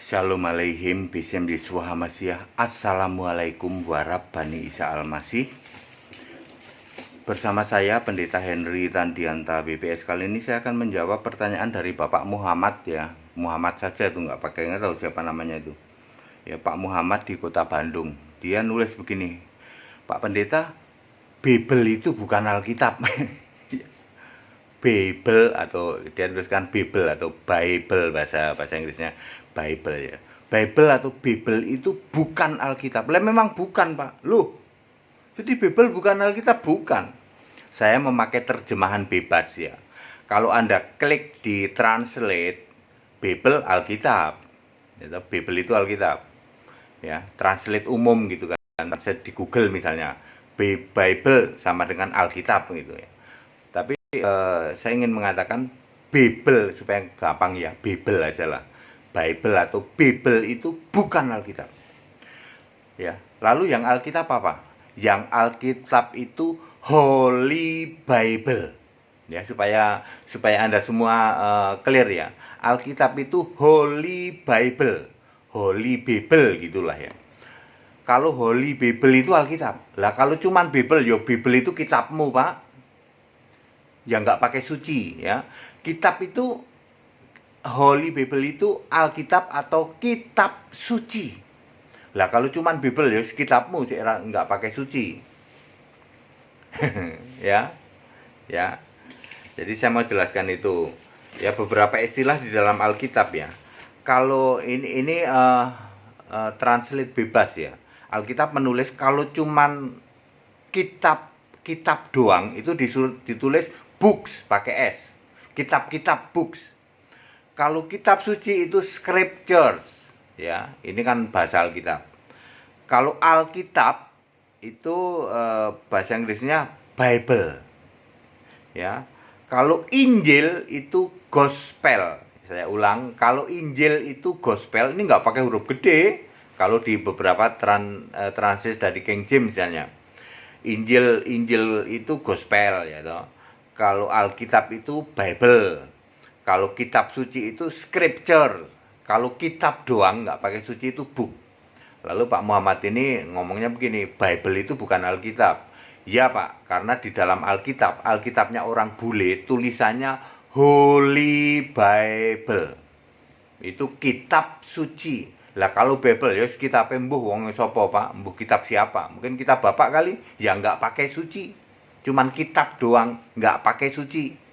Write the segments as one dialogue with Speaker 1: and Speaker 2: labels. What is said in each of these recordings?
Speaker 1: Shalom alaihim bisem Yeswa Hamasyah. Assalamualaikum warahmatullahi Isa Al-Masih. Bersama saya Pendeta Henry Tandianta BPS. Kali ini saya akan menjawab pertanyaan dari Bapak Muhammad ya. Muhammad saja itu nggak pakai, nggak tahu siapa namanya itu. Ya, Pak Muhammad di Kota Bandung. Dia nulis begini, Pak Pendeta, Bible itu bukan Alkitab. Bible, atau dia tuliskan Bible atau Bible, bahasa Inggrisnya Bible ya. Bible atau Bible itu bukan Alkitab. Lah memang bukan, Pak. Loh. Jadi Bible bukan Alkitab, bukan. Saya memakai terjemahan bebas ya. Kalau Anda klik di translate Bible Alkitab. Ya, Bible itu Alkitab. Ya, translate umum gitu kan. Translate di Google misalnya. Bible sama dengan Alkitab gitu ya. Tapi saya ingin mengatakan Bible supaya gampang ya, Bible aja lah. Bible atau Bible itu bukan Alkitab. Ya, lalu yang Alkitab apa? Yang Alkitab itu Holy Bible. Ya, supaya Anda semua clear ya. Alkitab itu Holy Bible. Holy Bible gitulah ya. Kalau Holy Bible itu Alkitab. Lah kalau cuman Bible, ya Bible itu kitabmu, Pak. Yang nggak pakai suci ya. Kitab itu Holy Bible itu Alkitab atau kitab suci. Lah kalau cuman Bible ya kitabmu sih nggak pakai suci. Ya. Ya. Jadi saya mau jelaskan itu. Ya, beberapa istilah di dalam Alkitab ya. Kalau ini translate bebas ya. Alkitab menulis kalau cuman kitab doang itu ditulis books pakai S. Kitab-kitab books. Kalau kitab suci itu scriptures ya. Ini kan bahasa Alkitab. Kalau Alkitab itu bahasa Inggrisnya Bible. Ya. Kalau Injil itu gospel. Saya ulang, kalau Injil itu gospel, ini nggak pakai huruf gede. Kalau di beberapa translate dari King James misalnya. Injil itu gospel ya toh. Kalau Alkitab itu Bible. Kalau kitab suci itu scripture. Kalau kitab doang nggak pakai suci itu book. Lalu Pak Muhammad ini ngomongnya begini, Bible itu bukan Alkitab. Ya Pak, karena di dalam Alkitab, Alkitabnya orang bule, tulisannya Holy Bible. Itu kitab suci. Lah kalau Bible ya kitab embuh wong sapa Pak? Embuh kitab siapa? Mungkin kitab Bapak kali, ya nggak pakai suci. Cuman kitab doang, nggak pakai suci.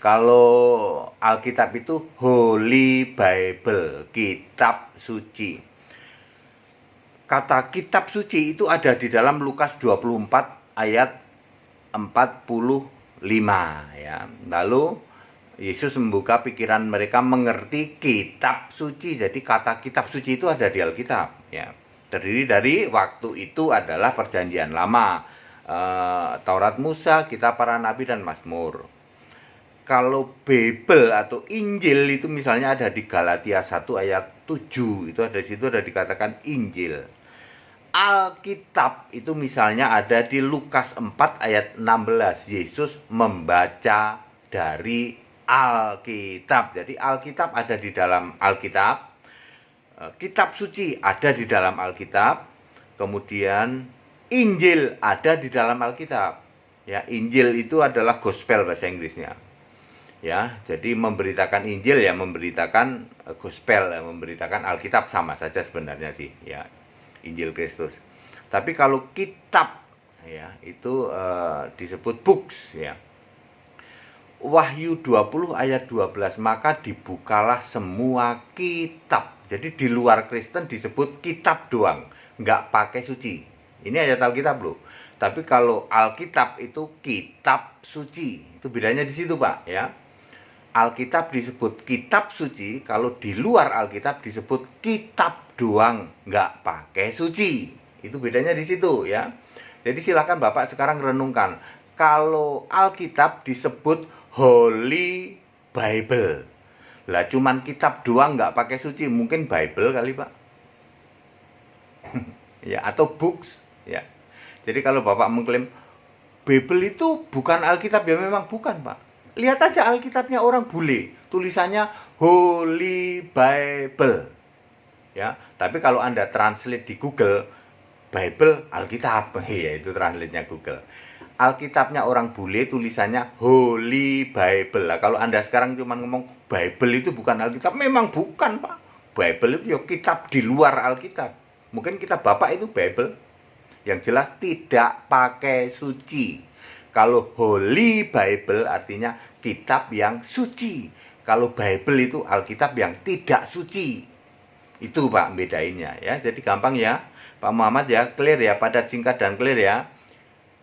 Speaker 1: Kalau Alkitab itu Holy Bible, kitab suci. Kata kitab suci itu ada di dalam Lukas 24 ayat 45 ya. Lalu Yesus membuka pikiran mereka mengerti kitab suci. Jadi kata kitab suci itu ada di Alkitab ya. Terdiri dari waktu itu adalah perjanjian lama, Taurat Musa, kitab para nabi dan Mazmur. Kalau Bible atau Injil itu misalnya ada di Galatia 1 ayat 7, itu ada di situ ada dikatakan Injil. Alkitab itu misalnya ada di Lukas 4 ayat 16, Yesus membaca dari Alkitab. Jadi Alkitab ada di dalam Alkitab. Kitab suci ada di dalam Alkitab. Kemudian Injil ada di dalam Alkitab. Ya, Injil itu adalah gospel bahasa Inggrisnya. Ya, jadi memberitakan Injil ya memberitakan gospel, ya, memberitakan Alkitab sama saja sebenarnya sih, ya. Injil Kristus. Tapi kalau kitab ya itu disebut books ya. Wahyu 20 ayat 12, maka dibukalah semua kitab. Jadi di luar Kristen disebut kitab doang, nggak pakai suci. Ini ayat Alkitab loh. Tapi kalau Alkitab itu kitab suci. Itu bedanya di situ, Pak, ya. Alkitab disebut kitab suci, kalau di luar Alkitab disebut kitab doang, nggak pakai suci. Itu bedanya di situ ya. Jadi silakan Bapak sekarang renungkan. Kalau Alkitab disebut Holy Bible, lah cuman kitab doang nggak pakai suci, mungkin Bible kali Pak. Ya, atau books ya. Jadi kalau Bapak mengklaim Bible itu bukan Alkitab, ya memang bukan Pak. Lihat aja Alkitabnya orang bule, tulisannya Holy Bible. Ya, tapi kalau Anda translate di Google, Bible Alkitab, ya itu translate-nya Google. Alkitabnya orang bule tulisannya Holy Bible. Nah, kalau Anda sekarang cuma ngomong Bible itu bukan Alkitab, memang bukan, Pak. Bible itu ya kitab di luar Alkitab. Mungkin kitab Bapak itu Bible. Yang jelas tidak pakai suci. Kalau Holy Bible artinya kitab yang suci. Kalau Bible itu Alkitab yang tidak suci. Itu Pak bedainnya ya. Jadi gampang ya Pak Muhammad ya, clear ya, padat singkat dan clear ya.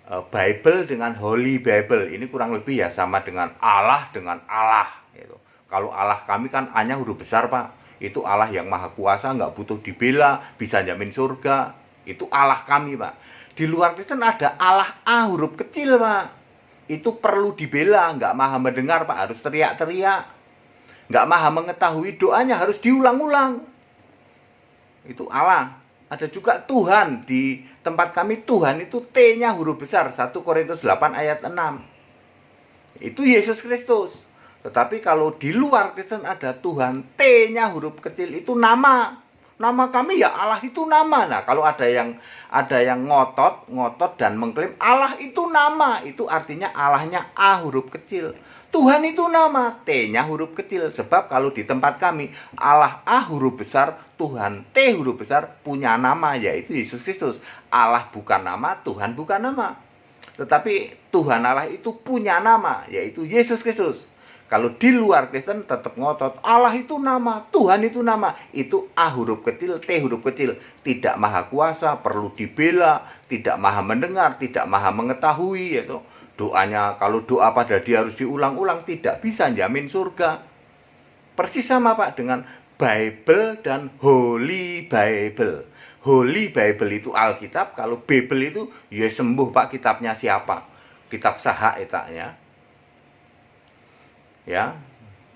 Speaker 1: Bible dengan Holy Bible ini kurang lebih ya sama dengan Allah dengan Allah gitu. Kalau Allah kami kan A-nya huruf besar Pak. Itu Allah yang maha kuasa, nggak butuh dibela, bisa jamin surga. Itu Allah kami Pak. Di luar Kristen ada Allah A huruf kecil Pak. Itu perlu dibela, nggak maha mendengar Pak, harus teriak-teriak. Nggak maha mengetahui, doanya harus diulang-ulang. Itu Allah. Ada juga Tuhan, di tempat kami Tuhan itu T-nya huruf besar, 1 Korintus 8 ayat 6. Itu Yesus Kristus. Tetapi kalau di luar Kristen ada Tuhan, T-nya huruf kecil, itu nama. Nama kami ya Allah itu nama. Nah, kalau ada yang ngotot dan mengklaim Allah itu nama, itu artinya Allahnya A huruf kecil. Tuhan itu nama, T-nya huruf kecil. Sebab kalau di tempat kami Allah A huruf besar, Tuhan T huruf besar punya nama, yaitu Yesus Kristus. Allah bukan nama, Tuhan bukan nama. Tetapi Tuhan Allah itu punya nama, yaitu Yesus Kristus. Kalau di luar Kristen tetap ngotot Allah itu nama, Tuhan itu nama. Itu A huruf kecil, T huruf kecil. Tidak maha kuasa, perlu dibela, tidak maha mendengar, tidak maha mengetahui, yaitu doanya, kalau doa pada dia harus diulang-ulang, tidak bisa jamin surga. Persis sama Pak dengan Bible dan Holy Bible. Holy Bible itu Alkitab, kalau Bible itu ya sembuh Pak, kitabnya siapa? Kitab saha etaknya. Ya,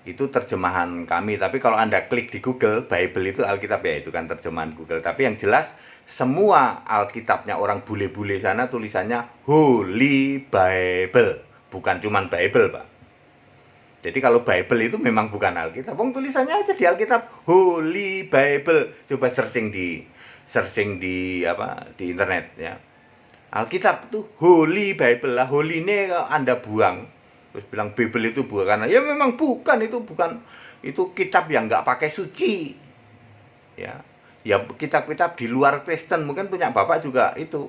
Speaker 1: itu terjemahan kami. Tapi kalau Anda klik di Google, Bible itu Alkitab ya, itu kan terjemahan Google. Tapi yang jelas semua Alkitabnya orang bule-bule sana tulisannya Holy Bible, bukan cuman Bible Pak. Jadi kalau Bible itu memang bukan Alkitab, tulisannya aja di Alkitab Holy Bible. Coba searching di internet ya. Alkitab itu Holy Bible lah, holy-ne Anda buang. Terus bilang Bible itu bukan, ya memang bukan, itu kitab yang nggak pakai suci. Ya kitab-kitab di luar Kristen mungkin punya Bapak juga itu.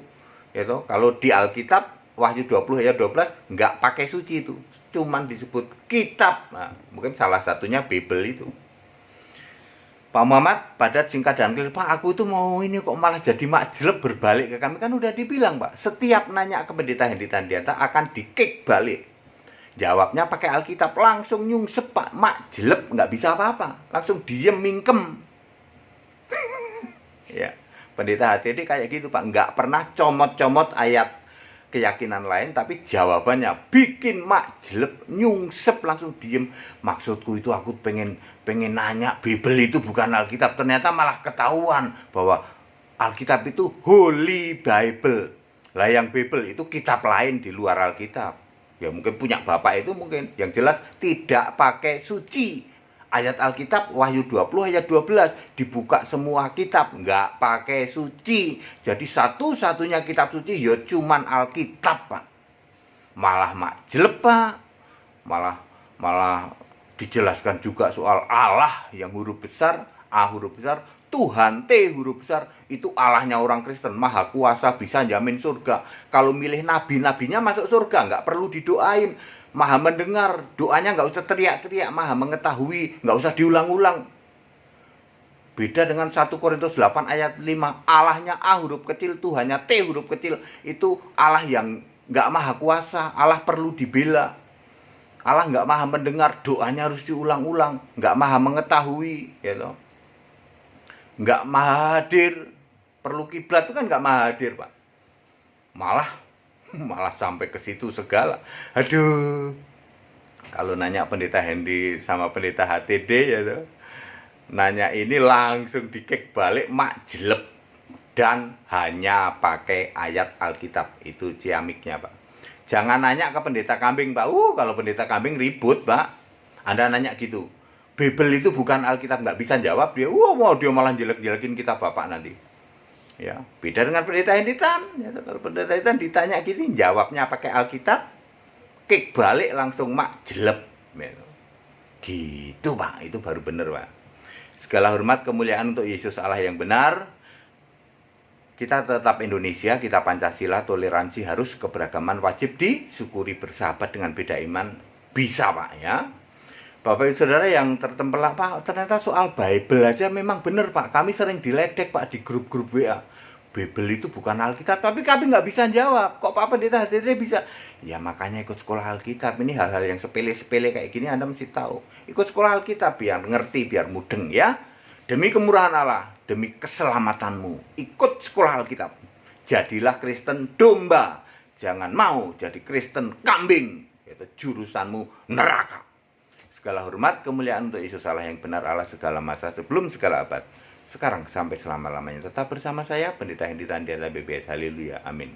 Speaker 1: Kalau di Alkitab Wahyu 20 ayat 12 nggak pakai suci itu, cuman disebut kitab. Nah, mungkin salah satunya Bible itu. Pak Muhammad, padat singkat dan clear. Pak, aku itu mau ini kok malah jadi makjeleb berbalik ke kami. Kan udah dibilang Pak, setiap nanya ke pendeta Hendy Tandiata akan di-kick balik. Jawabnya pakai Alkitab, langsung nyungsep Pak, makjeleb nggak bisa apa-apa, langsung diem mingkem. Ya, pendeta HTD kayak gitu Pak, nggak pernah comot-comot ayat keyakinan lain, tapi jawabannya bikin makjeleb, nyungsep, langsung diem. Maksudku itu aku pengen nanya, Bible itu bukan Alkitab, ternyata malah ketahuan bahwa Alkitab itu Holy Bible. Lah yang Bible itu kitab lain di luar Alkitab. Ya mungkin punya Bapak itu mungkin, yang jelas tidak pakai suci. Ayat Alkitab Wahyu 20 ayat 12 dibuka semua kitab, nggak pakai suci. Jadi satu-satunya kitab suci ya cuman Alkitab Pak. Malah makjeleb Pak. Malah dijelaskan juga soal Allah yang huruf besar, A huruf besar, Tuhan T huruf besar. Itu Allahnya orang Kristen, maha kuasa, bisa jamin surga. Kalau milih nabi-nabinya masuk surga, nggak perlu didoain. Maha mendengar, doanya nggak usah teriak-teriak, maha mengetahui, nggak usah diulang-ulang. Beda dengan 1 Korintus 8 ayat 5, Allahnya A huruf kecil, Tuhannya T huruf kecil. Itu Allah yang nggak maha kuasa, Allah perlu dibela. Allah nggak maha mendengar, doanya harus diulang-ulang, nggak maha mengetahui, gitu. Nggak maha hadir, perlu kiblat itu kan nggak maha hadir Pak. Malah sampai ke situ segala. Aduh, kalau nanya pendeta Hendy sama pendeta HTD ya tuh, nanya ini langsung dikek balik makjeleb dan hanya pakai ayat Alkitab. Itu ciamiknya Pak. Jangan nanya ke pendeta kambing, Pak. Kalau pendeta kambing ribut, Pak. Anda nanya gitu. Bible itu bukan Alkitab, nggak bisa jawab dia. Mau dia malah jelek-jelekin kitab Bapak nanti. Ya, beda dengan pendeta Henditan. Ya, kalau pendeta Henditan ditanya gini, jawabnya pakai Alkitab, kick balik langsung mak jelek. Gitu, Pak. Itu baru benar, Pak. Segala hormat kemuliaan untuk Yesus Allah yang benar. Kita tetap Indonesia, kita Pancasila, toleransi harus, keberagaman wajib disyukuri, bersahabat dengan beda iman bisa, Pak, ya. Bapak Ibu Saudara yang tertempelak, Pak, ternyata soal Bible aja memang benar, Pak. Kami sering diledek, Pak, di grup-grup WA. Bible itu bukan Alkitab, tapi kami nggak bisa jawab. Kok Pak Pendeta HTT bisa? Ya makanya ikut sekolah Alkitab. Ini hal-hal yang sepele-sepele kayak gini Anda mesti tahu. Ikut sekolah Alkitab biar ngerti, biar mudeng, ya. Demi kemurahan Allah, demi keselamatanmu, ikut sekolah Alkitab. Jadilah Kristen domba. Jangan mau jadi Kristen kambing. Itu jurusanmu neraka. Segala hormat kemuliaan untuk Yesus Allah yang benar, Allah segala masa sebelum segala abad, sekarang sampai selama-lamanya. Tetap bersama saya Pendeta Henditan di BBS. Haleluya, amin.